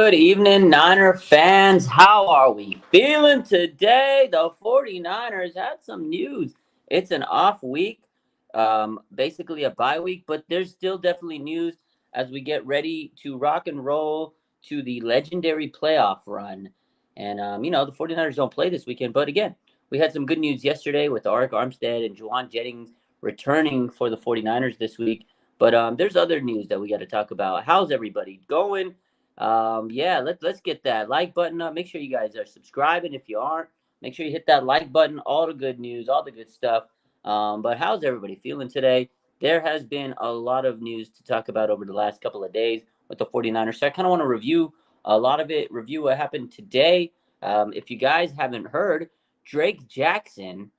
Good evening, Niner fans. How are we feeling today? The 49ers had some news. It's an off week, basically a bye week, but there's still definitely news as we get ready to rock and roll to the legendary playoff run. And, the 49ers don't play this weekend, but again, we had some good news yesterday with Arik Armstead and Juwan Jennings returning for the 49ers this week. But there's other news that we got to talk about. How's everybody going? Let's get that like button up. Make sure you guys are subscribing. If you aren't, make sure you hit that like button. All the good news, all the good stuff. But how's everybody feeling today? There has been a lot of news to talk about over the last couple of days with the 49ers. So I kind of want to review a lot of it, review what happened today. If you guys haven't heard, Drake Jackson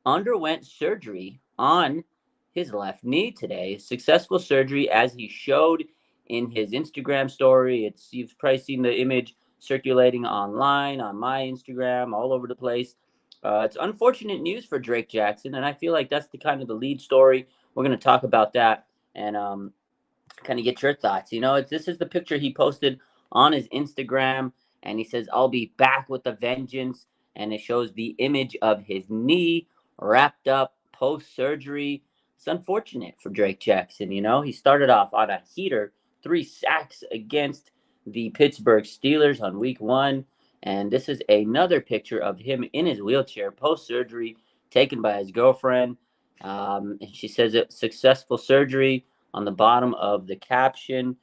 underwent surgery on his left knee today. Successful surgery, as he showed in his Instagram story. You've probably seen the image circulating online on my Instagram, all over the place. It's unfortunate news for Drake Jackson, and I feel like that's the kind of the lead story. We're going to talk about that and kind of get your thoughts. This is the picture he posted on his Instagram, and he says, "I'll be back with a vengeance." And it shows the image of his knee wrapped up post surgery. It's unfortunate for Drake Jackson. He started off on a heater, 3 sacks against the Pittsburgh Steelers on week 1. And this is another picture of him in his wheelchair post surgery, taken by his girlfriend. And she says it's successful surgery on the bottom of the caption.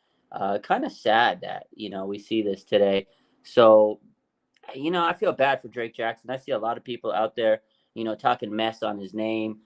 Kind of sad that, we see this today. So, I feel bad for Drake Jackson. I see a lot of people out there, talking mess on his name.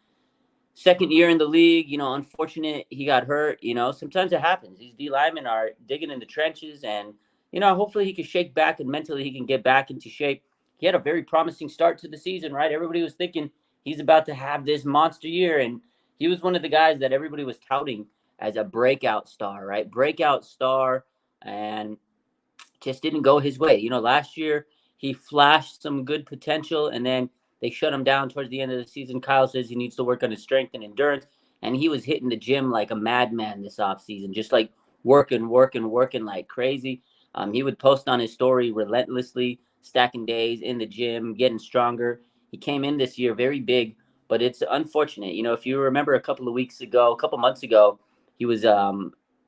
Second year in the league, unfortunate he got hurt. Sometimes it happens. These D linemen are digging in the trenches, and hopefully he can shake back and mentally he can get back into shape. He had a very promising start to the season, right? Everybody was thinking he's about to have this monster year, and he was one of the guys that everybody was touting as a breakout star, right? Breakout star, and just didn't go his way. Last year he flashed some good potential, and then they shut him down towards the end of the season. Kyle says he needs to work on his strength and endurance, and he was hitting the gym like a madman this offseason, just like working like crazy. He would post on his story relentlessly, stacking days in the gym, getting stronger. He came in this year very big, but it's unfortunate. If you remember a couple months ago, he was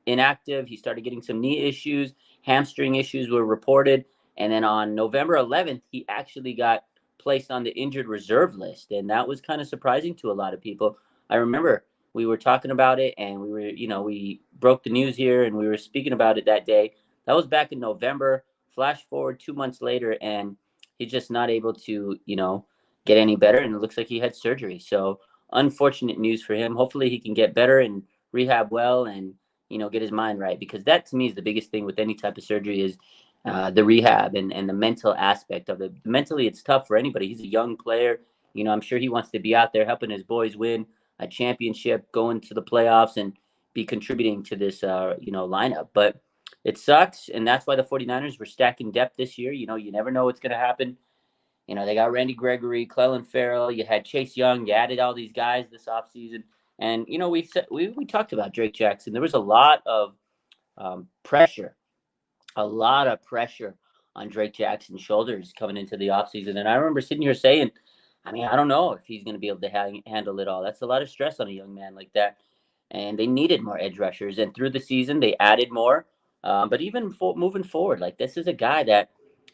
inactive. He started getting some knee issues, hamstring issues were reported. And then on November 11th, he actually got placed on the injured reserve list. And that was kind of surprising to a lot of people. I remember we were talking about it, and we broke the news here and we were speaking about it that day. That was back in November. Flash forward 2 months later, and he's just not able to, get any better. And it looks like he had surgery. So unfortunate news for him. Hopefully he can get better and rehab well and, get his mind right, because that to me is the biggest thing with any type of surgery is the rehab and the mental aspect of it. Mentally, it's tough for anybody. He's a young player. I'm sure he wants to be out there helping his boys win a championship, going to the playoffs, and be contributing to this, lineup. But it sucks, and that's why the 49ers were stacking depth this year. You never know what's going to happen. They got Randy Gregory, Clelin Ferrell. You had Chase Young. You added all these guys this offseason. And, we talked about Drake Jackson. There was a lot of pressure on Drake Jackson's shoulders coming into the offseason. And I remember sitting here saying, I don't know if he's going to be able to handle it all. That's a lot of stress on a young man like that. And they needed more edge rushers. And through the season, they added more. But even moving forward, like, this is a guy that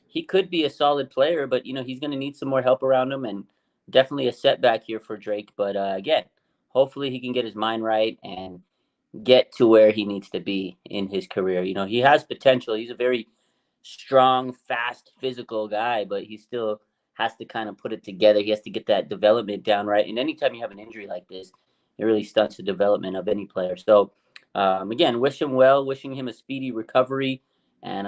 he could be a solid player, but, he's going to need some more help around him, and definitely a setback here for Drake. But again, hopefully he can get his mind right and get to where he needs to be in his career. He has potential. He's a very strong, fast, physical guy, but he still has to kind of put it together. He has to get that development down right. And anytime you have an injury like this, it really stunts the development of any player. So, again, wish him well, wishing him a speedy recovery. And,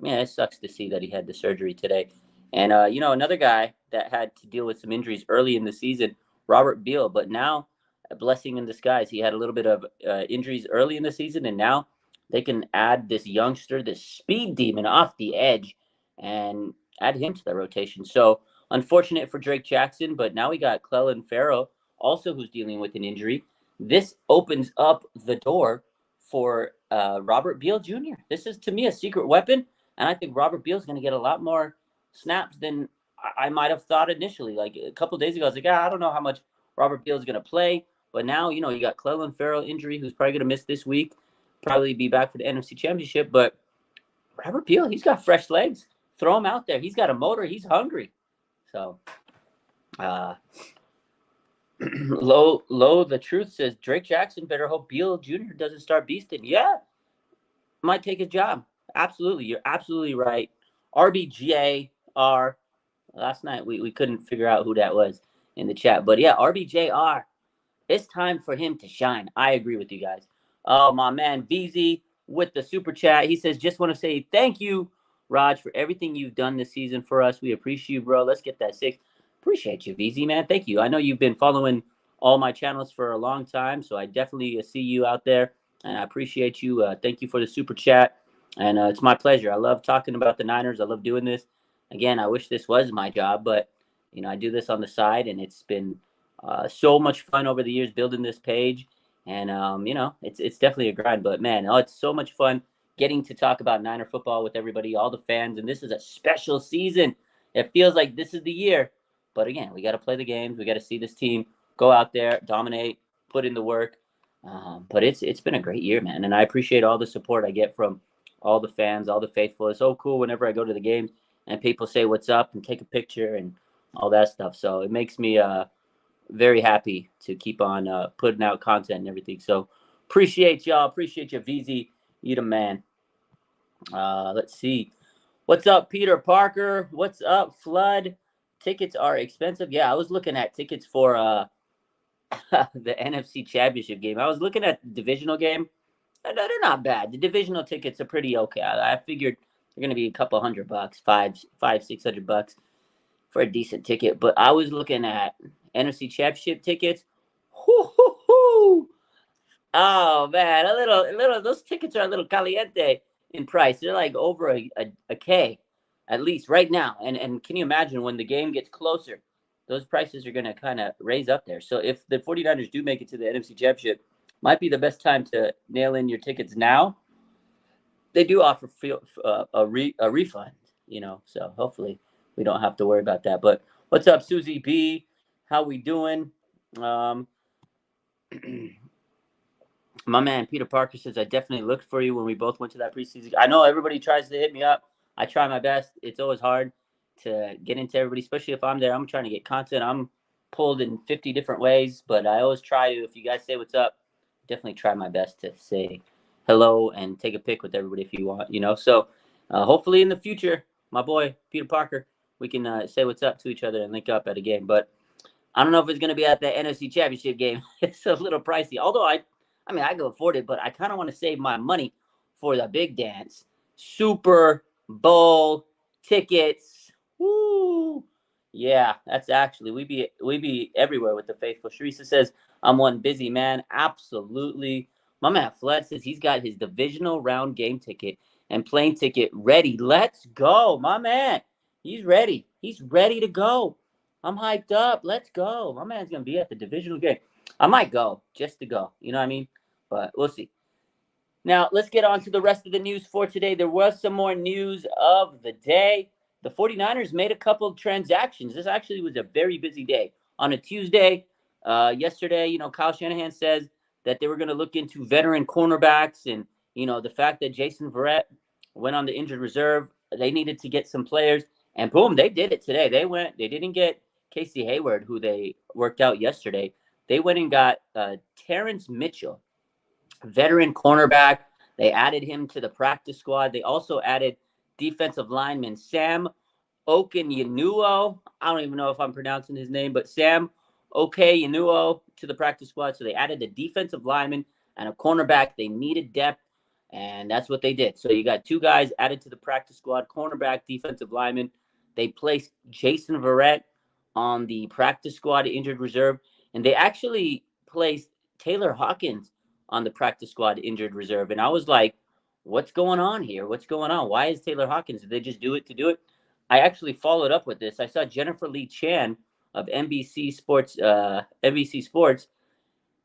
it sucks to see that he had the surgery today. And, another guy that had to deal with some injuries early in the season, Robert Beal, but now a blessing in disguise. He had a little bit of injuries early in the season, and now they can add this youngster, this speed demon off the edge, and add him to the rotation. So unfortunate for Drake Jackson, but now we got Clelin Ferrell, also who's dealing with an injury. This opens up the door for Robert Beal Jr. This is, to me, a secret weapon And I think Robert Beal's going to get a lot more snaps than I might have thought initially. Like a couple of days ago, I was like, I don't know how much Robert Beal's going to play. But now, you got Clelin Ferrell injury, who's probably going to miss this week, probably be back for the NFC Championship. But Robert Beal, he's got fresh legs. Throw him out there. He's got a motor. He's hungry. So, Low, the truth says Drake Jackson better hope Beal Jr. doesn't start beasting. Yeah, might take his job. Absolutely. You're absolutely right. RBJR. Last night we couldn't figure out who that was in the chat. But yeah, RBJR. It's time for him to shine. I agree with you guys. Oh, my man VZ with the super chat. He says, just want to say thank you, Raj, for everything you've done this season for us. We appreciate you, bro. Let's get that 6. Appreciate you, VZ, man. Thank you. I know you've been following all my channels for a long time, so I definitely see you out there, and I appreciate you. Thank you for the super chat, and it's my pleasure. I love talking about the Niners. I love doing this. Again, I wish this was my job, but, I do this on the side, and it's been so much fun over the years building this page, and it's definitely a grind. But man, it's so much fun getting to talk about Niner football with everybody, all the fans, and this is a special season. It feels like this is the year, but again, we got to play the games. We got to see this team go out there, dominate, put in the work. But it's been a great year, man, and I appreciate all the support I get from all the fans, all the faithful. It's so cool whenever I go to the games and people say what's up and take a picture and all that stuff. So it makes me very happy to keep on putting out content and everything. So appreciate y'all. Appreciate you, VZ. You the man. Let's see. What's up, Peter Parker? What's up, Flood? Tickets are expensive. Yeah, I was looking at tickets for the NFC Championship game. I was looking at the divisional game. They're not bad. The divisional tickets are pretty okay. I figured they're going to be a couple $100, $600 for a decent ticket. But I was looking at NFC Championship tickets. Hoo. Oh man, a little. Those tickets are a little caliente in price. They're like over a K, at least right now. And can you imagine when the game gets closer? Those prices are going to kind of raise up there. So if the 49ers do make it to the NFC Championship, might be the best time to nail in your tickets now. They do offer a refund, so hopefully we don't have to worry about that. But what's up, Susie B? How we doing? My man Peter Parker says, I definitely looked for you when we both went to that preseason. I know everybody tries to hit me up. I try my best. It's always hard to get into everybody, especially if I'm there. I'm trying to get content. I'm pulled in 50 different ways, but I always try to, if you guys say what's up, definitely try my best to say hello and take a pic with everybody if you want, So hopefully in the future, my boy Peter Parker, we can say what's up to each other and link up at a game. But I don't know if it's going to be at the NFC Championship game. It's a little pricey. Although I mean, I can afford it, but I kind of want to save my money for the big dance. Super Bowl tickets. Woo! Yeah, that's actually we be everywhere with the faithful. Sharisa says, I'm one busy man. Absolutely. My man Flood says he's got his divisional round game ticket and plane ticket ready. Let's go, my man. He's ready. He's ready to go. I'm hyped up. Let's go. My man's gonna be at the divisional game. I might go just to go. You know what I mean? But we'll see. Now, let's get on to the rest of the news for today. There was some more news of the day. The 49ers made a couple of transactions. This actually was a very busy day. On a Tuesday, yesterday, Kyle Shanahan says that they were going to look into veteran cornerbacks and, the fact that Jason Verrett went on the injured reserve. They needed to get some players. And boom, they did it today. They didn't get Casey Hayward, who they worked out yesterday. They went and got Terrence Mitchell, veteran cornerback. They added him to the practice squad. They also added defensive lineman Sam Okenyenuo. I don't even know if I'm pronouncing his name, but Sam Okenyenuo to the practice squad. So they added the defensive lineman and a cornerback. They needed depth, and that's what they did. So you got 2 guys added to the practice squad, cornerback, defensive lineman. They placed Jason Verrett on the practice squad injured reserve, and they actually placed Taylor Hawkins on the practice squad injured reserve. And I was like, what's going on here? What's going on? Why is Taylor Hawkins? Did they just do it to do it? I actually followed up with this. I saw Jennifer Lee Chan of NBC Sports.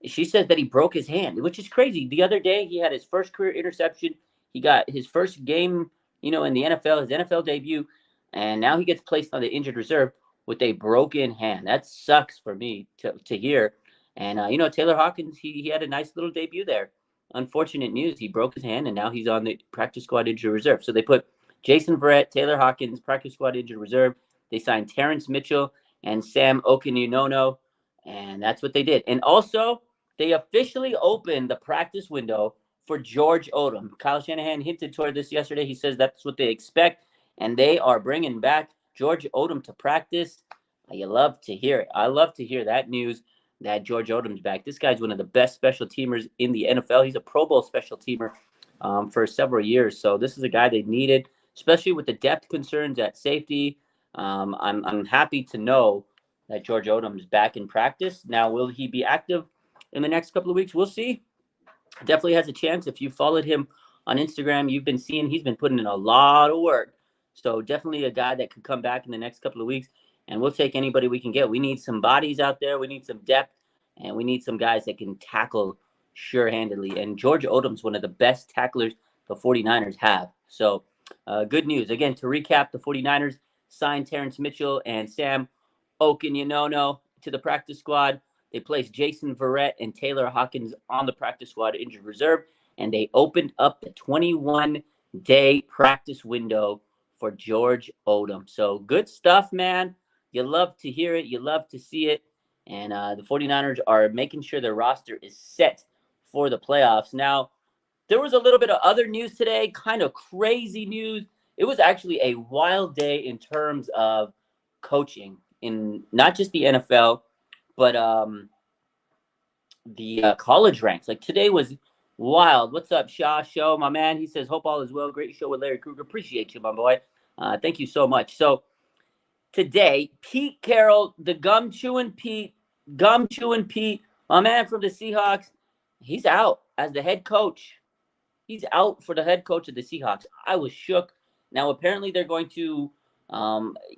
She says that he broke his hand, which is crazy. The other day, he had his first career interception. He got his first game in the NFL, his NFL debut, and now he gets placed on the injured reserve with a broken hand. That sucks for me to hear. And Taylor Hawkins, he had a nice little debut there. Unfortunate news, he broke his hand, and now he's on the practice squad injured reserve. So they put Jason Verrett, Taylor Hawkins, practice squad injured reserve. They signed Terrence Mitchell and Sam Okuninono, and that's what they did. And also, they officially opened the practice window for George Odom. Kyle Shanahan hinted toward this yesterday. He says that's what they expect, and they are bringing back George Odom to practice. You love to hear it. I love to hear that news that George Odom's back. This guy's one of the best special teamers in the NFL. He's a Pro Bowl special teamer for several years. So this is a guy they needed, especially with the depth concerns at safety. I'm happy to know that George Odom's back in practice. Now, will he be active in the next couple of weeks? We'll see. Definitely has a chance. If you followed him on Instagram, you've been seeing he's been putting in a lot of work. So definitely a guy that could come back in the next couple of weeks, and we'll take anybody we can get. We need some bodies out there. We need some depth, and we need some guys that can tackle sure-handedly. And George Odom's one of the best tacklers the 49ers have. So good news. Again, to recap, the 49ers signed Terrence Mitchell and Sam Okuninono to the practice squad. They placed Jason Verrett and Taylor Hawkins on the practice squad injured reserve, and they opened up the 21-day practice window for George Odom. So good stuff, man. You love to hear it. You love to see it. And the 49ers are making sure their roster is set for the playoffs. Now, there was a little bit of other news today, kind of crazy news. It was actually a wild day in terms of coaching in not just the NFL, but the college ranks. Like today was wild. What's up, Shaw Show, my man? He says, hope all is well. Great show with Larry Krueger. Appreciate you, my boy. Thank you so much. So today, Pete Carroll, the gum chewing Pete, my man from the Seahawks, he's out as the head coach. He's out for the head coach of the Seahawks. I was shook. Now, apparently, they're going to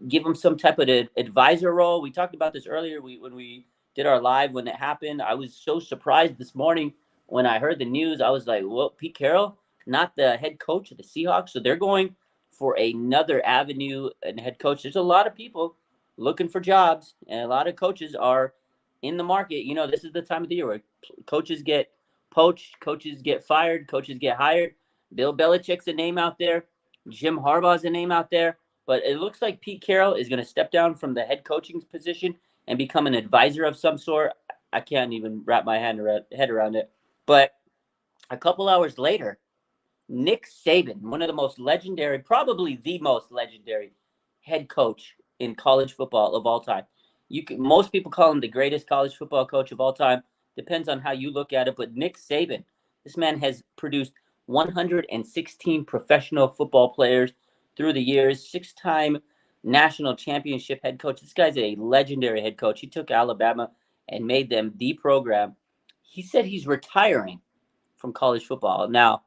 give him some type of advisor role. We talked about this earlier when we did our live when it happened. I was so surprised this morning when I heard the news. I was like, well, Pete Carroll, not the head coach of the Seahawks. So they're going for another avenue and head coach. There's a lot of people looking for jobs, and a lot of coaches are in the market. This is the time of the year where coaches get poached, coaches get fired, coaches get hired. Bill Belichick's a name out there. Jim Harbaugh's a name out there. But it looks like Pete Carroll is going to step down from the head coaching position and become an advisor of some sort. I can't even wrap my head around it. But a couple hours later, Nick Saban, one of the most legendary, probably the most legendary head coach in college football of all time. Most people call him the greatest college football coach of all time. Depends on how you look at it. But Nick Saban, this man has produced 116 professional football players through the years, 6-time national championship head coach. This guy's a legendary head coach. He took Alabama and made them the program. He said he's retiring from college football now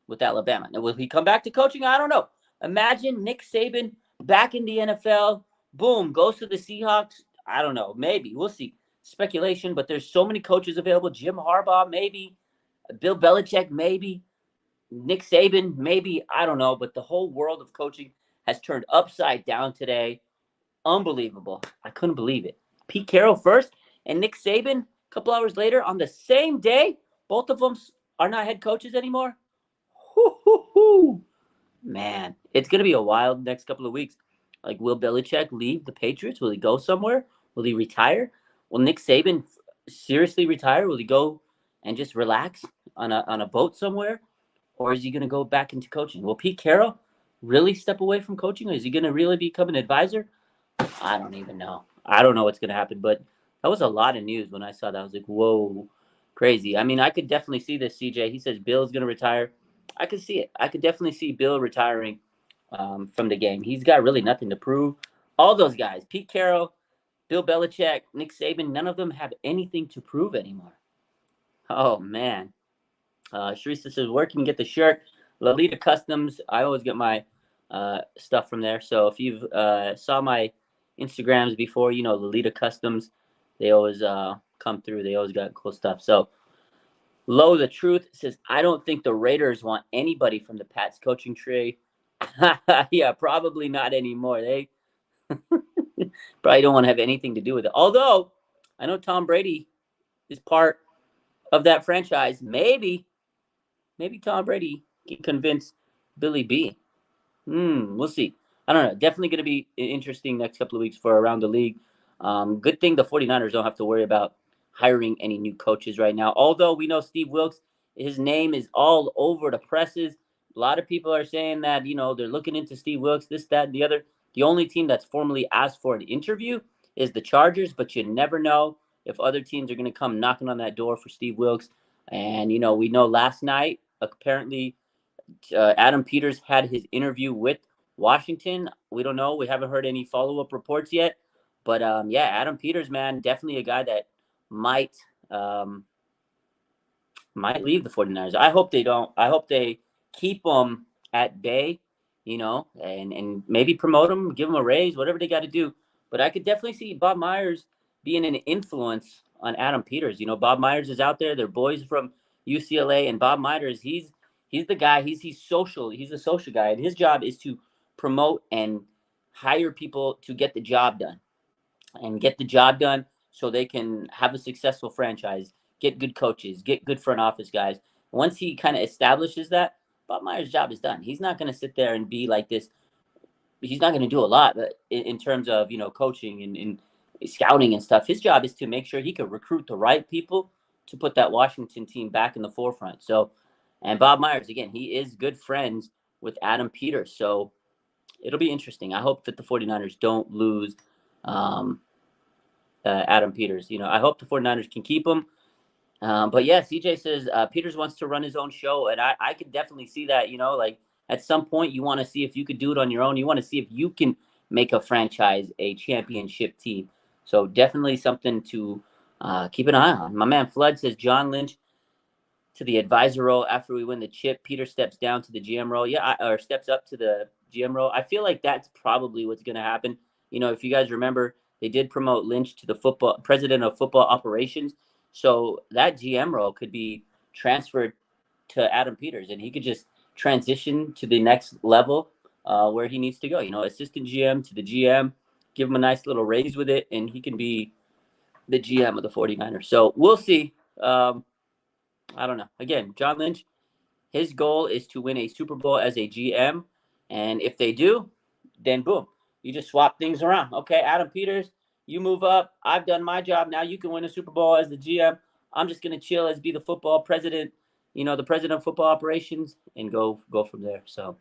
with Alabama. Now, will he come back to coaching? I don't know. Imagine Nick Saban back in the NFL. Boom, goes to the Seahawks. I don't know. Maybe. We'll see. Speculation, but there's so many coaches available. Jim Harbaugh, maybe. Bill Belichick, maybe. Nick Saban, maybe. I don't know. But the whole world of coaching has turned upside down today. Unbelievable. I couldn't believe it. Pete Carroll first and Nick Saban a couple hours later on the same day. Both of them are not head coaches anymore. Hoo. Man, it's going to be a wild next couple of weeks. Like, will Belichick leave the Patriots? Will he go somewhere? Will he retire? Will Nick Saban seriously retire? Will he go and just relax on a boat somewhere? Or is he going to go back into coaching? Will Pete Carroll really step away from coaching? Or is he going to really become an advisor? I don't even know. I don't know what's going to happen. But that was a lot of news when I saw that. I was like, whoa, crazy. I mean, I could definitely see this, CJ. He says Bill's going to retire. I could see it. I could definitely see Bill retiring from the game. He's got really nothing to prove. All those guys, Pete Carroll, Bill Belichick, Nick Saban, none of them have anything to prove anymore. Oh, man. Sharissa says, where can you get the shirt? Lolita Customs. I always get my stuff from there. So if you've saw my Instagrams before, Lolita Customs, they always come through. They always got cool stuff. So Low the Truth says, I don't think the Raiders want anybody from the Pats coaching tree. Yeah, probably not anymore. They probably don't want to have anything to do with it. Although I know Tom Brady is part of that franchise. Maybe Tom Brady can convince Billy B. We'll see. I don't know. Definitely going to be interesting next couple of weeks for around the league. Good thing the 49ers don't have to worry about hiring any new coaches right now. Although we know Steve Wilkes, his name is all over the presses. A lot of people are saying that, they're looking into Steve Wilkes, this, that, and the other. The only team that's formally asked for an interview is the Chargers, but you never know if other teams are going to come knocking on that door for Steve Wilkes. And, we know last night, apparently, Adam Peters had his interview with Washington. We don't know. We haven't heard any follow up reports yet. But yeah, Adam Peters, man, definitely a guy that might um, might leave the 49ers. I hope they don't. I hope they keep him at bay, and maybe promote him, give him a raise, whatever they got to do. But I could definitely see Bob Myers being an influence on Adam Peters. Bob Myers is out there. They're boys from UCLA, and Bob Myers, he's the guy. He's social. He's a social guy, and his job is to promote and hire people to get the job done so they can have a successful franchise, get good coaches, get good front office guys. Once he kind of establishes that, Bob Myers' job is done. He's not going to sit there and be like this. He's not going to do a lot, but in terms of coaching and scouting and stuff, his job is to make sure he can recruit the right people to put that Washington team back in the forefront. So, and Bob Myers again, he is good friends with Adam Peters, so it'll be interesting. I hope that the 49ers don't lose um, Adam Peters. I hope the 49ers can keep him. But yeah, CJ says Peters wants to run his own show, and I could definitely see that. Like at some point, you want to see if you could do it on your own. You want to see if you can make a franchise a championship team. So definitely something to keep an eye on. My man Flood says John Lynch to the advisor role after we win the chip. Peter steps down to the GM role. Yeah, or steps up to the GM role. I feel like that's probably what's going to happen. If you guys remember, they did promote Lynch to the football president of football operations. So that GM role could be transferred to Adam Peters, and he could just transition to the next level where he needs to go. Assistant GM to the GM, give him a nice little raise with it, and he can be the GM of the 49ers. So we'll see. I don't know. Again, John Lynch, his goal is to win a Super Bowl as a GM. And if they do, then boom, you just swap things around. Okay, Adam Peters, you move up. I've done my job. Now you can win a Super Bowl as the GM. I'm just going to chill as be the football president, the president of football operations, and go from there. So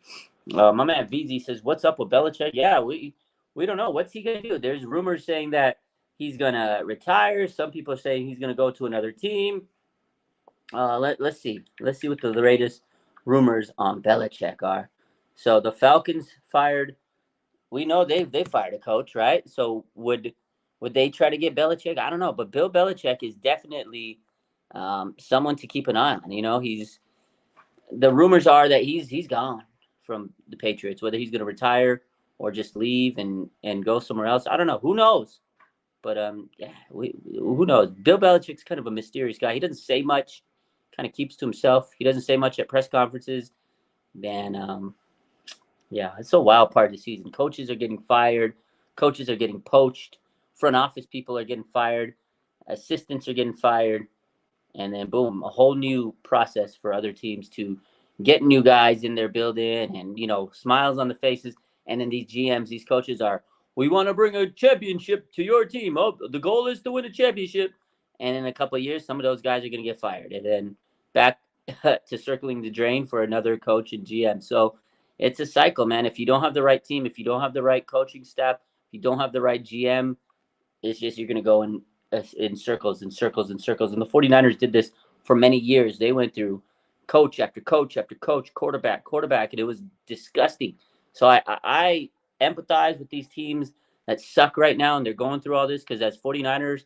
my man VZ says, what's up with Belichick? Yeah, we don't know. What's he going to do? There's rumors saying that he's going to retire. Some people are saying he's going to go to another team. Let's see. Let's see what the latest rumors on Belichick are. So the Falcons fired. We know they fired a coach, right? So would they try to get Belichick? I don't know, but Bill Belichick is definitely someone to keep an eye on. He's the rumors are that he's gone from the Patriots. Whether he's going to retire or just leave and go somewhere else, I don't know. Who knows? But yeah, who knows? Bill Belichick's kind of a mysterious guy. He doesn't say much, kind of keeps to himself. He doesn't say much at press conferences. Man, yeah, it's a wild part of the season. Coaches are getting fired. Coaches are getting poached. Front office people are getting fired. Assistants are getting fired. And then boom, a whole new process for other teams to get new guys in their building and smiles on the faces. And then these GMs, these coaches are, we want to bring a championship to your team. Oh, the goal is to win a championship. And in a couple of years, some of those guys are going to get fired, and then back to circling the drain for another coach and GM. So it's a cycle, man. If you don't have the right team, if you don't have the right coaching staff, if you don't have the right GM, it's just you're going to go in circles and circles and circles. And the 49ers did this for many years. They went through coach after coach after coach, quarterback, and it was disgusting. So I empathize with these teams that suck right now, and they're going through all this because as 49ers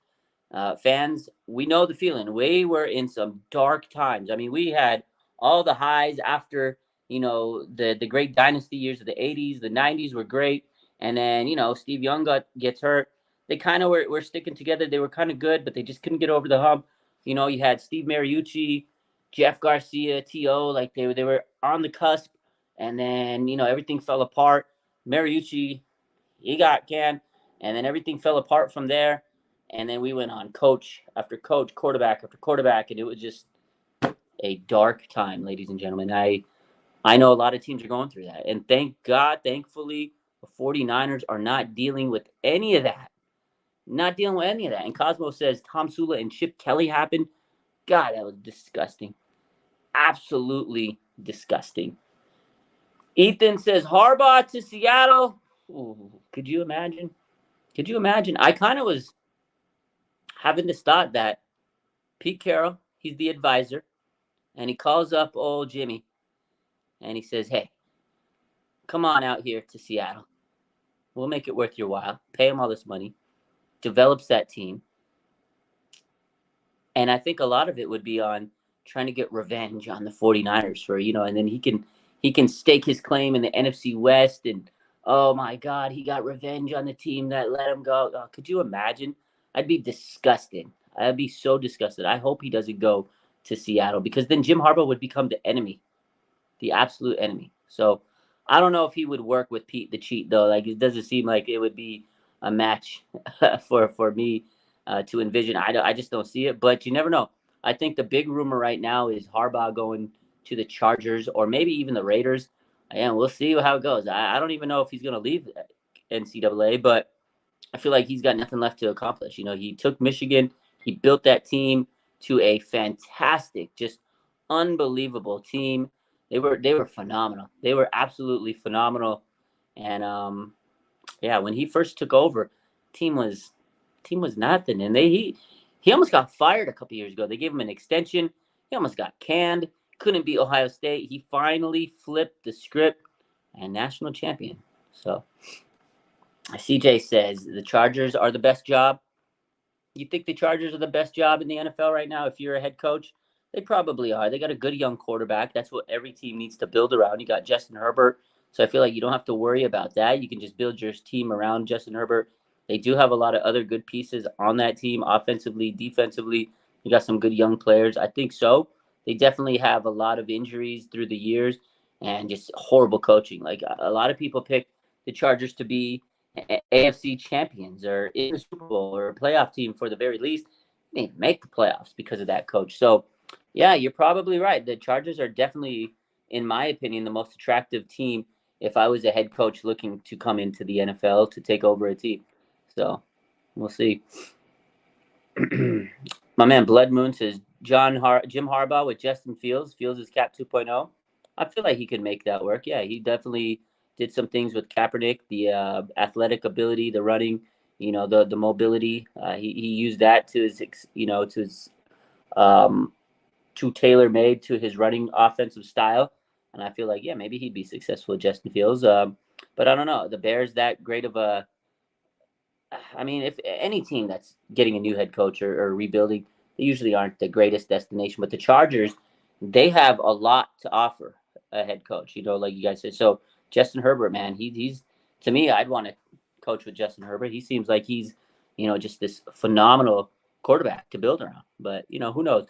fans, we know the feeling. We were in some dark times. I mean, we had all the highs after, the great dynasty years of the 80s. The 90s were great. And then, Steve Young gets hurt. They kind of were sticking together. They were kind of good, but they just couldn't get over the hump. You had Steve Mariucci, Jeff Garcia, T.O., like they were on the cusp. and then everything fell apart. Mariucci, he got canned, and then everything fell apart from there. And then we went on coach after coach, quarterback after quarterback, and it was just a dark time, ladies and gentlemen. I know a lot of teams are going through that, and thankfully, the 49ers are not dealing with any of that. Not dealing with any of that. And Cosmo says Tom Sula and Chip Kelly happened. God, that was disgusting. Absolutely disgusting. Ethan says Harbaugh to Seattle. Ooh, could you imagine? Could you imagine? I kind of was having this thought that Pete Carroll, he's the advisor, and he calls up old Jimmy, and he says, "Hey, come on out here to Seattle. We'll make it worth your while. Pay him all this money. Develops that team." And I think a lot of it would be on trying to get revenge on the 49ers for, and then he can stake his claim in the NFC West, and oh my God, he got revenge on the team that let him go. Oh, could you imagine? I'd be disgusted. I'd be so disgusted. I hope he doesn't go to Seattle, because then Jim Harbaugh would become the enemy, the absolute enemy. So I don't know if he would work with Pete the Cheat, though. Like, it doesn't seem like it would be a match for me to envision. I just don't see it, but you never know. I think the big rumor right now is Harbaugh going to the Chargers or maybe even the Raiders. And we'll see how it goes. I don't even know if he's going to leave NCAA, but I feel like he's got nothing left to accomplish. He took Michigan, he built that team to a fantastic, just unbelievable team. They were phenomenal. They were absolutely phenomenal. And yeah, when he first took over, team was team was nothing. And he almost got fired a couple years ago. They gave him an extension. He almost got canned. Couldn't beat Ohio State. He finally flipped the script and national champion. So CJ says the Chargers are the best job. You think the Chargers are the best job in the NFL right now if you're a head coach? They probably are. They got a good young quarterback. That's what every team needs to build around. You got Justin Herbert. So I feel like you don't have to worry about that. You can just build your team around Justin Herbert. They do have a lot of other good pieces on that team, offensively, defensively. You got some good young players. I think so. They definitely have a lot of injuries through the years and just horrible coaching. Like, a lot of people pick the Chargers to be AFC champions or in the Super Bowl or a playoff team for the very least. They didn't make the playoffs because of that coach. So, yeah, you're probably right. The Chargers are definitely, in my opinion, the most attractive team if I was a head coach looking to come into the NFL to take over a team. So, we'll see. My man Blood Moon says Jim Harbaugh with Justin Fields. Fields is Cap 2.0. I feel like he could make that work. Yeah, he definitely did some things with Kaepernick, the athletic ability, the running, the mobility. He used that to his, um, to tailor made to his running offensive style. And I feel like, yeah, maybe he'd be successful with Justin Fields. But I don't know. The Bears that great of a I mean, if any team that's getting a new head coach or rebuilding, they usually aren't the greatest destination. But the Chargers, they have a lot to offer a head coach. Like you guys said. So Justin Herbert, man, he's to me, I'd want to coach with Justin Herbert. He seems like he's just this phenomenal quarterback to build around. But who knows?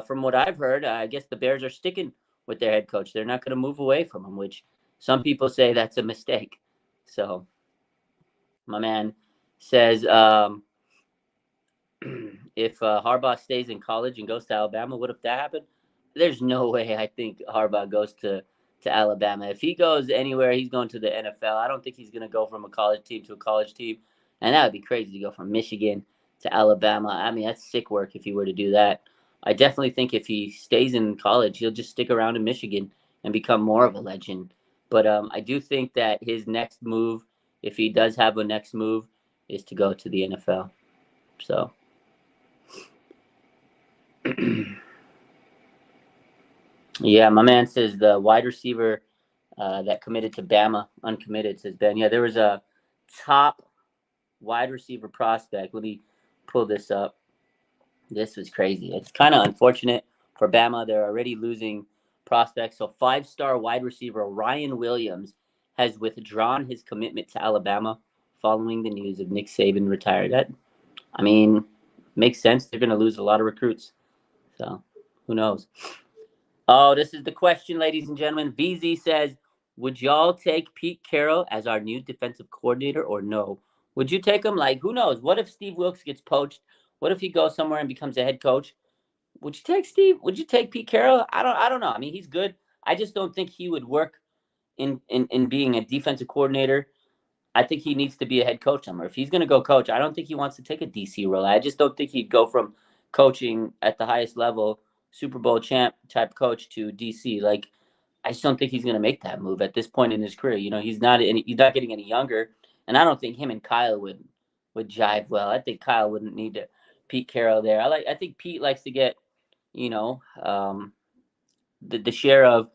From what I've heard, I guess the Bears are sticking with their head coach. They're not going to move away from him, which some people say that's a mistake. So my man says if Harbaugh stays in college and goes to Alabama, what if that happened? There's no way I think Harbaugh goes to Alabama. If he goes anywhere, he's going to the NFL. I don't think he's going to go from a college team to a college team. And that would be crazy to go from Michigan to Alabama. I mean, that's sick work if he were to do that. I definitely think if he stays in college, he'll just stick around in Michigan and become more of a legend. But I do think that his next move, if he does have a next move, is to go to the NFL. So yeah, my man says the wide receiver that committed to Bama, uncommitted, says Ben. Yeah, there was a top wide receiver prospect. Let me pull this up. This was crazy. It's kind of unfortunate for Bama. They're already losing prospects. So 5-star wide receiver Ryan Williams has withdrawn his commitment to Alabama following the news of Nick Saban retired. That, I mean, makes sense. They're going to lose a lot of recruits. So who knows? Oh, this is the question, ladies and gentlemen. VZ says, Would y'all take Pete Carroll as our new defensive coordinator or no? Would you take him? Like, who knows? What if Steve Wilkes gets poached? What if he goes somewhere and becomes a head coach? Would you take Steve? Would you take Pete Carroll? I don't know. I mean, he's good. I just don't think he would work in being a defensive coordinator. I think he needs to be a head coach somewhere. If he's going to go coach, I don't think he wants to take a DC role. I just don't think he'd go from coaching at the highest level, Super Bowl champ type coach to DC. Like, I just don't think he's going to make that move at this point in his career. He's not getting any younger, and I don't think him and Kyle would jive well. I think Kyle wouldn't need to Pete Carroll there. I think Pete likes to get the share of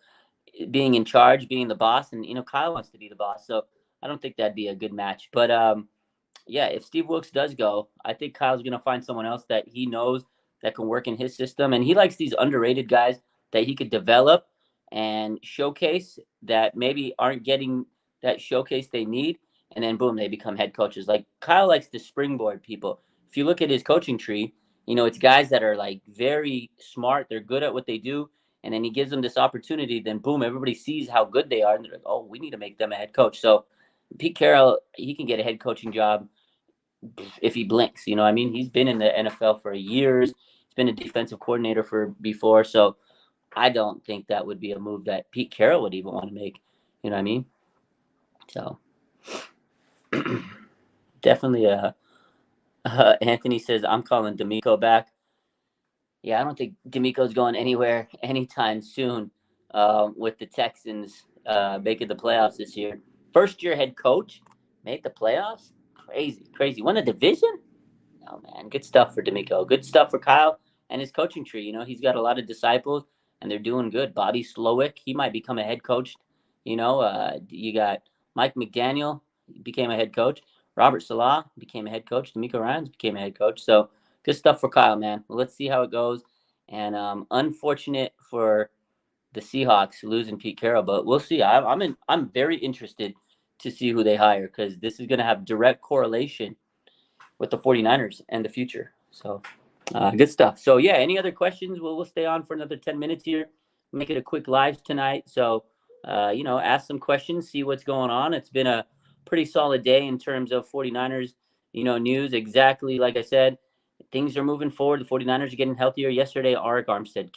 being in charge, being the boss, and Kyle wants to be the boss. So I don't think that'd be a good match. But yeah, if Steve Wilkes does go, I think Kyle's gonna find someone else that he knows that can work in his system, and he likes these underrated guys that he could develop and showcase that maybe aren't getting that showcase they need, and then boom, they become head coaches. Like Kyle likes to springboard people. If you look at his coaching tree, it's guys that are like very smart, they're good at what they do, and then he gives them this opportunity, then boom, everybody sees how good they are, and they're like, oh, we need to make them a head coach. So Pete Carroll, he can get a head coaching job if he blinks. You know what I mean? He's been in the NFL for years. He's been a defensive coordinator for before. So I don't think that would be a move that Pete Carroll would even want to make. You know what I mean? So definitely Anthony says, I'm calling D'Amico back. Yeah, I don't think D'Amico's going anywhere anytime soon with the Texans making the playoffs this year. First year head coach, made the playoffs? Crazy, crazy. Won the division? Oh, man. Good stuff for D'Amico. Good stuff for Kyle and his coaching tree. He's got a lot of disciples, and they're doing good. Bobby Slowick, he might become a head coach. You got Mike McDaniel, became a head coach. Robert Salah became a head coach. D'Amico Ryans became a head coach. So good stuff for Kyle, man. Let's see how it goes. And unfortunate for the Seahawks losing Pete Carroll, but we'll see. I'm very interested to see who they hire because this is going to have direct correlation with the 49ers and the future. So good stuff. So yeah, any other questions? We'll stay on for another 10 minutes here. Make it a quick live tonight. So, ask some questions, see what's going on. It's been a pretty solid day in terms of 49ers, news. Exactly like I said, things are moving forward. The 49ers are getting healthier. Yesterday, Arik Armstead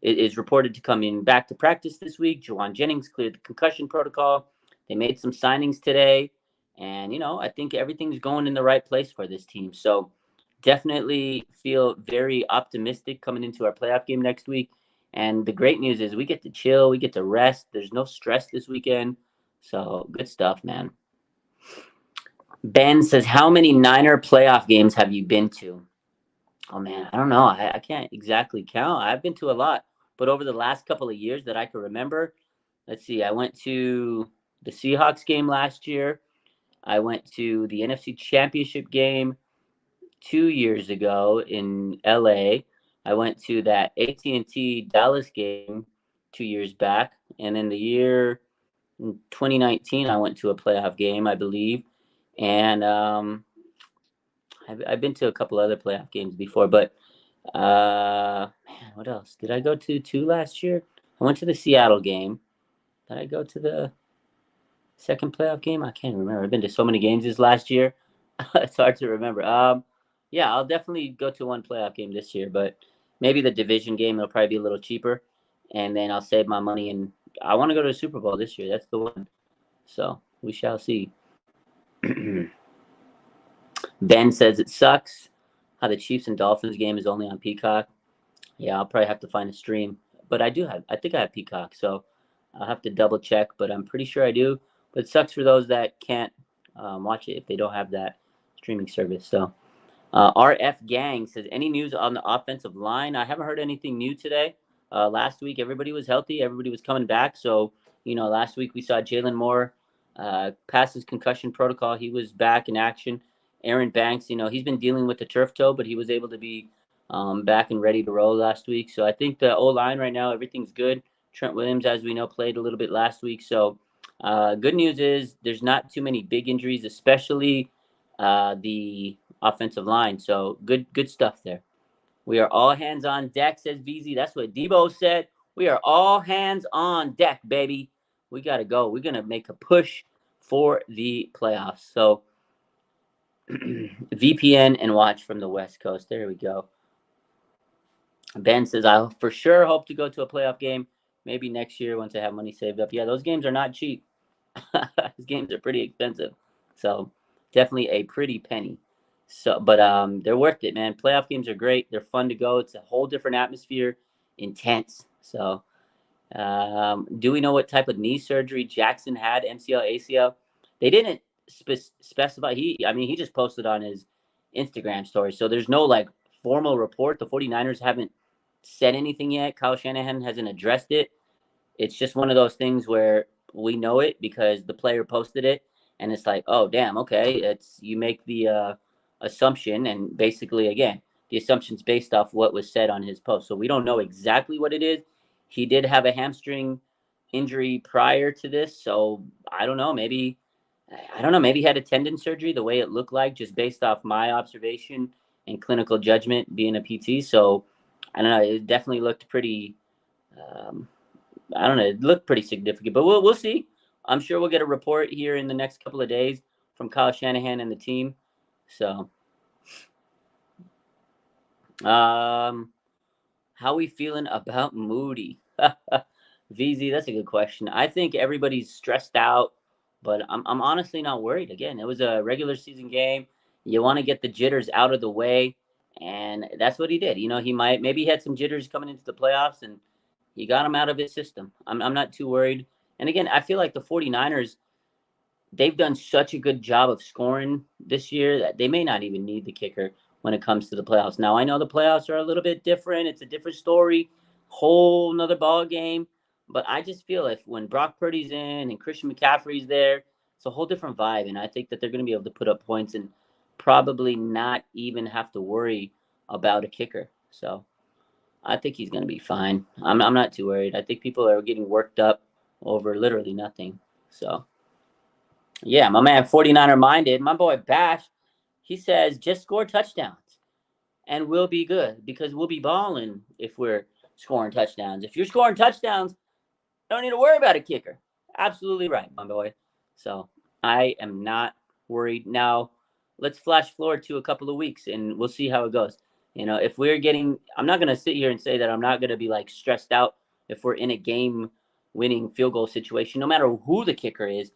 is reported to come in back to practice this week. Juwan Jennings cleared the concussion protocol. They made some signings today. And, I think everything's going in the right place for this team. So definitely feel very optimistic coming into our playoff game next week. And the great news is we get to chill. We get to rest. There's no stress this weekend. So good stuff, man. Ben says, how many Niner playoff games have you been to? Oh, man, I don't know. I can't exactly count. I've been to a lot. But over the last couple of years that I can remember, let's see, I went to the Seahawks game last year. I went to the NFC Championship game 2 years ago in LA. I went to that AT&T Dallas game 2 years back. And in the year 2019, I went to a playoff game, I believe. And I've been to a couple other playoff games before, but man, what else? Did I go to two last year? I went to the Seattle game. Did I go to the second playoff game? I can't remember. I've been to so many games this last year. It's hard to remember. Yeah, I'll definitely go to one playoff game this year, but maybe the division game, it'll probably be a little cheaper. And then I'll save my money, and I want to go to the Super Bowl this year. That's the one. So we shall see. Ben says it sucks how the Chiefs and Dolphins game is only on Peacock. Yeah, I'll probably have to find a stream. But I think I have Peacock, so I'll have to double check, but I'm pretty sure I do. But it sucks for those that can't watch it if they don't have that streaming service. So RF Gang says, any news on the offensive line? I haven't heard anything new today. Last week, everybody was healthy. Everybody was coming back. So, last week we saw Jalen Moore pass his concussion protocol. He was back in action. Aaron Banks, he's been dealing with the turf toe, but he was able to be back and ready to roll last week. So I think the O-line right now, everything's good. Trent Williams, as we know, played a little bit last week. So good news is there's not too many big injuries, especially the offensive line. So good stuff there. We are all hands on deck, says VZ. That's what Debo said. We are all hands on deck, baby. We got to go. We're going to make a push for the playoffs. So VPN and watch from the West Coast. There we go. Ben says, I for sure hope to go to a playoff game maybe next year once I have money saved up. Yeah, those games are not cheap. These games are pretty expensive. So definitely a pretty penny. So, but they're worth it, man. Playoff games are great. They're fun to go. It's a whole different atmosphere, intense. So, do we know what type of knee surgery Jackson had? MCL, ACL? They didn't specify. I mean, he just posted on his Instagram story. So there's no like formal report. The 49ers haven't said anything yet. Kyle Shanahan hasn't addressed it. It's just one of those things where we know it because the player posted it, and it's like, oh damn, okay. It's you make the assumption, and basically again, the assumption's based off what was said on his post. So we don't know exactly what it is. He did have a hamstring injury prior to this, so I don't know. Maybe Maybe he had a tendon surgery. The way it looked like, just based off my observation and clinical judgment, being a PT. So I don't know. It definitely looked pretty. I don't know. It looked pretty significant, but we'll see. I'm sure we'll get a report here in the next couple of days from Kyle Shanahan and the team. So, how we feeling about Moody? VZ, that's a good question. I think everybody's stressed out, but I'm honestly not worried. Again, it was a regular season game. You want to get the jitters out of the way, and that's what he did. You know, maybe he had some jitters coming into the playoffs, and he got him out of his system. I'm not too worried. And again, I feel like the 49ers, they've done such a good job of scoring this year that they may not even need the kicker when it comes to the playoffs. Now, I know the playoffs are a little bit different. It's a different story, whole nother ball game. But I just feel if when Brock Purdy's in and Christian McCaffrey's there, it's a whole different vibe. And I think that they're going to be able to put up points and probably not even have to worry about a kicker. So I think he's going to be fine. I'm not too worried. I think people are getting worked up over literally nothing. So, yeah, my man 49er minded, my boy Bash, he says just score touchdowns and we'll be good because we'll be balling if we're scoring touchdowns. If you're scoring touchdowns, don't need to worry about a kicker. Absolutely right, my boy. So I am not worried. Now, let's flash forward to a couple of weeks and we'll see how it goes. You know, if we're getting, I'm not going to sit here and say that I'm not going to be like stressed out if we're in a game winning field goal situation, no matter who the kicker is.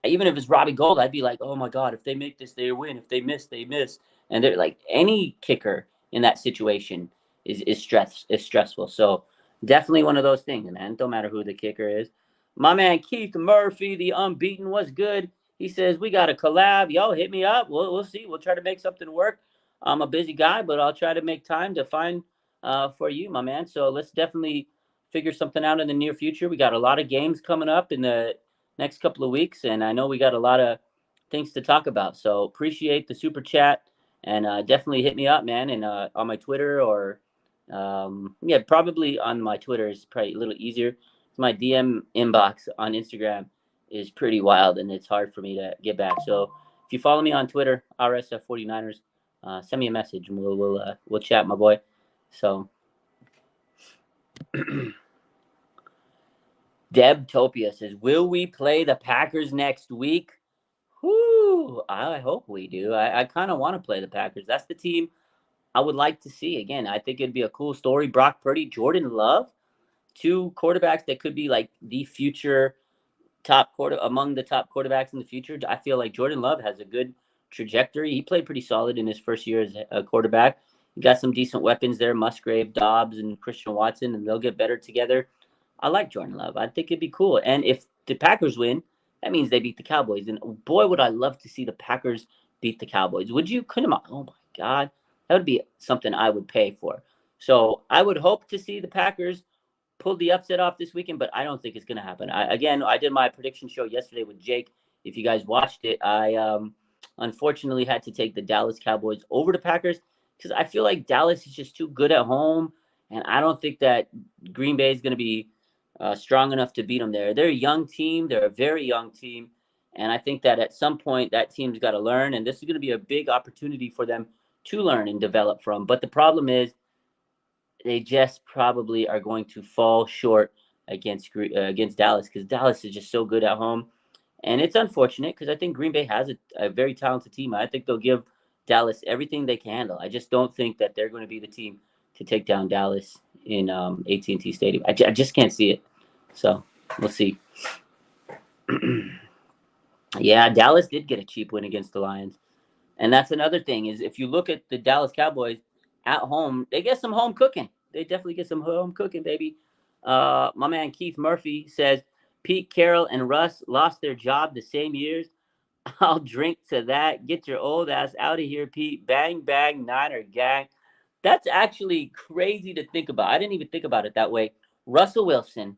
Even if it's Robbie Gold, I'd be like, oh my God, if they make this, they win. If they miss, they miss. And they're like, any kicker in that situation is stressful. So definitely one of those things, man. Don't matter who the kicker is. My man Keith Murphy, the unbeaten, was good. He says, we got a collab. Yo, hit me up. We'll see. We'll try to make something work. I'm a busy guy, but I'll try to make time to find for you, my man. So let's definitely figure something out in the near future. We got a lot of games coming up in the next couple of weeks, and I know we got a lot of things to talk about. So appreciate the super chat, and definitely hit me up, man, and on my Twitter or yeah, probably on my Twitter is probably a little easier. My DM inbox on Instagram is pretty wild, and it's hard for me to get back. So if you follow me on Twitter, RSF49ers, send me a message, and we'll chat, my boy. So Deb Topia says, will we play the Packers next week? Whoo, I hope we do. I kind of want to play the Packers. That's the team I would like to see. Again, I think it'd be a cool story. Brock Purdy, Jordan Love, two quarterbacks that could be like the future among the top quarterbacks in the future. I feel like Jordan Love has a good trajectory. He played pretty solid in his first year as a quarterback. He got some decent weapons there, Musgrave, Dobbs, and Christian Watson, and they'll get better together. I like Jordan Love. I think it'd be cool. And if the Packers win, that means they beat the Cowboys. And boy, would I love to see the Packers beat the Cowboys. Would you? Couldn't? Oh my God, that would be something I would pay for. So I would hope to see the Packers pull the upset off this weekend, but I don't think it's going to happen. I did my prediction show yesterday with Jake. If you guys watched it, I unfortunately had to take the Dallas Cowboys over the Packers because I feel like Dallas is just too good at home, and I don't think that Green Bay is going to be strong enough to beat them there. They're a young team. They're a very young team, and I think that at some point that team's got to learn, and this is going to be a big opportunity for them to learn and develop from. But the problem is they just probably are going to fall short against Dallas, because Dallas is just so good at home. And it's unfortunate because I think Green Bay has a very talented team. I think they'll give Dallas everything they can handle. I just don't think that they're going to be the team to take down Dallas in AT&T Stadium. I just can't see it. So we'll see. Yeah, Dallas did get a cheap win against the Lions. And that's another thing is if you look at the Dallas Cowboys at home, they get some home cooking. They definitely get some home cooking, baby. My man Keith Murphy says Pete Carroll and Russ lost their job the same years. I'll drink to that. Get your old ass out of here, Pete. Bang, bang, Niner gang. That's actually crazy to think about. I didn't even think about it that way. Russell Wilson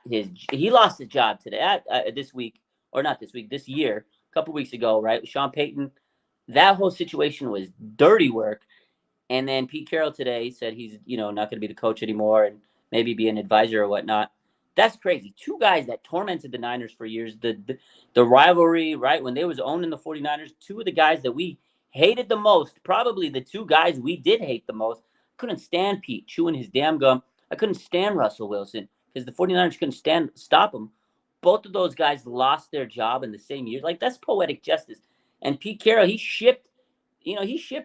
he lost his job today, this week, or not this week, this year, a couple weeks ago, right? Sean Payton. That whole situation was dirty work. And then Pete Carroll today said he's, not going to be the coach anymore and maybe be an advisor or whatnot. That's crazy. Two guys that tormented the Niners for years. The rivalry, right? When they was owning the 49ers, two of the guys that we hated the most, probably the two guys we did hate the most. Couldn't stand Pete chewing his damn gum. I couldn't stand Russell Wilson because the 49ers couldn't stop him. Both of those guys lost their job in the same year. Like, that's poetic justice. And Pete Carroll, he shipped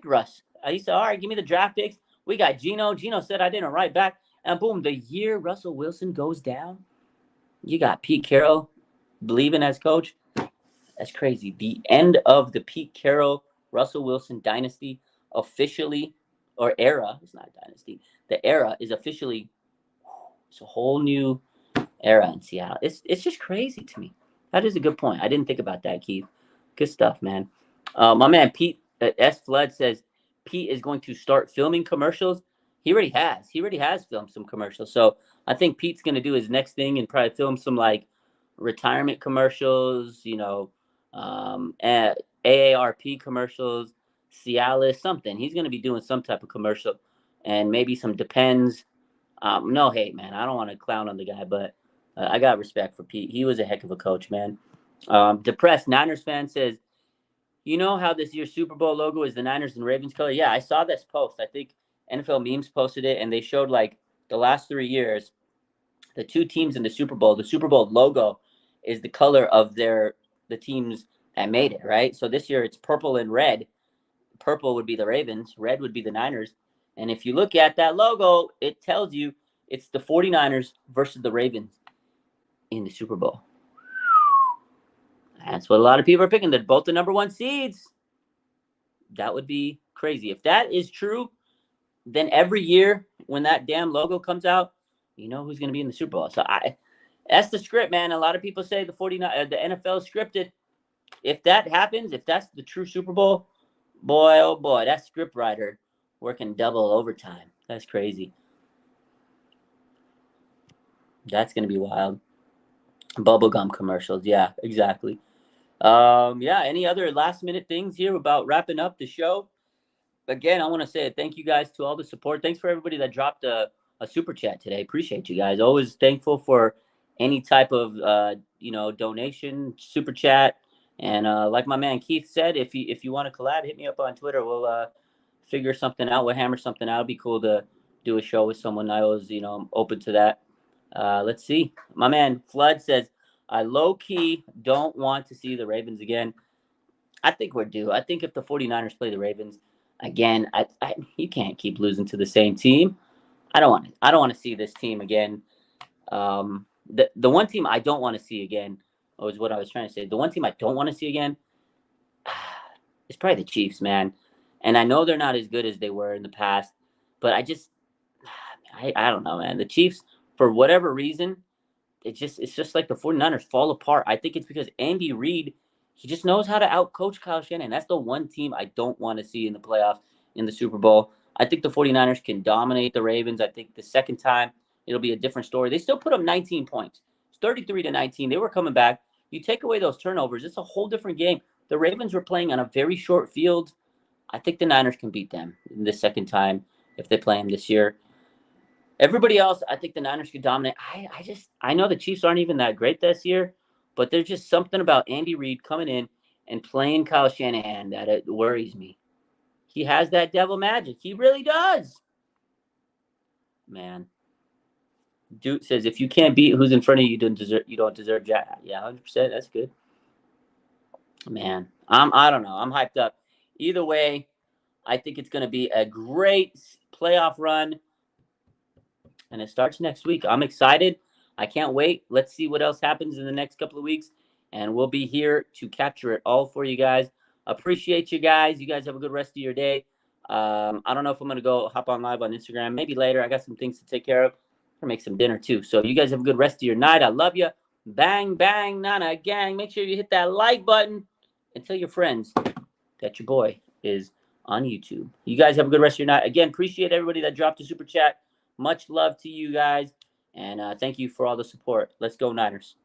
Russ. He said, all right, give me the draft picks. We got Geno. Geno said I didn't write back. And boom, the year Russell Wilson goes down, you got Pete Carroll believing as coach. That's crazy. The end of the Pete Carroll, Russell Wilson dynasty officially, or era, it's not dynasty. The era is officially, it's a whole new era in Seattle. It's just crazy to me. That is a good point. I didn't think about that, Keith. Good stuff, man. My man Pete S. Flood says Pete is going to start filming commercials. He already has. He already has filmed some commercials. So I think Pete's going to do his next thing and probably film some like retirement commercials, AARP commercials, Cialis, something. He's going to be doing some type of commercial and maybe some Depends. No hate, man. I don't want to clown on the guy, but I got respect for Pete. He was a heck of a coach, man. Depressed Niners fan says, you know how this year's Super Bowl logo is the Niners and Ravens color? Yeah, I saw this post. I think NFL Memes posted it, and they showed like the last 3 years, the two teams in the Super Bowl. The Super Bowl logo is the color of the teams that made it, right? So this year it's purple and red. Purple would be the Ravens, red would be the Niners. And if you look at that logo, it tells you it's the 49ers versus the Ravens in the Super Bowl. That's what a lot of people are picking. They're both the number one seeds. That would be crazy. If that is true, then every year when that damn logo comes out, you know who's going to be in the Super Bowl. So that's the script, man. A lot of people say the NFL is scripted. If that happens, if that's the true Super Bowl, boy, oh boy, that script writer working double overtime. That's crazy. That's going to be wild. Bubblegum commercials. Yeah, exactly. Any other last minute things here about wrapping up the show? Again, I want to say thank you guys to all the support. Thanks for everybody that dropped a super chat today. Appreciate you guys. Always thankful for any type of donation, super chat. And like my man Keith said, if you want to collab, hit me up on Twitter. We'll figure something out. We'll hammer something out. It'd be cool to do a show with someone. I always, I'm open to that. Let's see. My man Flood says, I low-key don't want to see the Ravens again. I think we're due. I think if the 49ers play the Ravens again, you can't keep losing to the same team. I don't want to see this team again. The one team I don't want to see again was what I was trying to say. The one team I don't want to see again is probably the Chiefs, man. And I know they're not as good as they were in the past, but I don't know, man. The Chiefs, for whatever reason, it's just like the 49ers fall apart. I think it's because Andy Reid, he just knows how to outcoach Kyle Shanahan. That's the one team I don't want to see in the playoffs in the Super Bowl. I think the 49ers can dominate the Ravens. I think the second time it'll be a different story. They still put up 19 points. It's 33-19. They were coming back. You take away those turnovers, it's a whole different game. The Ravens were playing on a very short field. I think the Niners can beat them in the second time if they play them this year. Everybody else, I think the Niners could dominate. I know the Chiefs aren't even that great this year, but there's just something about Andy Reid coming in and playing Kyle Shanahan that it worries me. He has that devil magic. He really does. Man, Dude says if you can't beat who's in front of you, you don't deserve Jack. Yeah, 100%. That's good. Man, I don't know. I'm hyped up. Either way, I think it's going to be a great playoff run, and it starts next week. I'm excited. I can't wait. Let's see what else happens in the next couple of weeks, and we'll be here to capture it all for you guys. Appreciate you guys. You guys have a good rest of your day. I don't know if I'm going to go hop on live on Instagram. Maybe later. I got some things to take care of. I'm going to make some dinner too. So you guys have a good rest of your night. I love you. Bang, bang, Nana gang. Make sure you hit that like button and tell your friends that your boy is on YouTube. You guys have a good rest of your night. Again, appreciate everybody that dropped a super chat. Much love to you guys. And thank you for all the support. Let's go, Niners.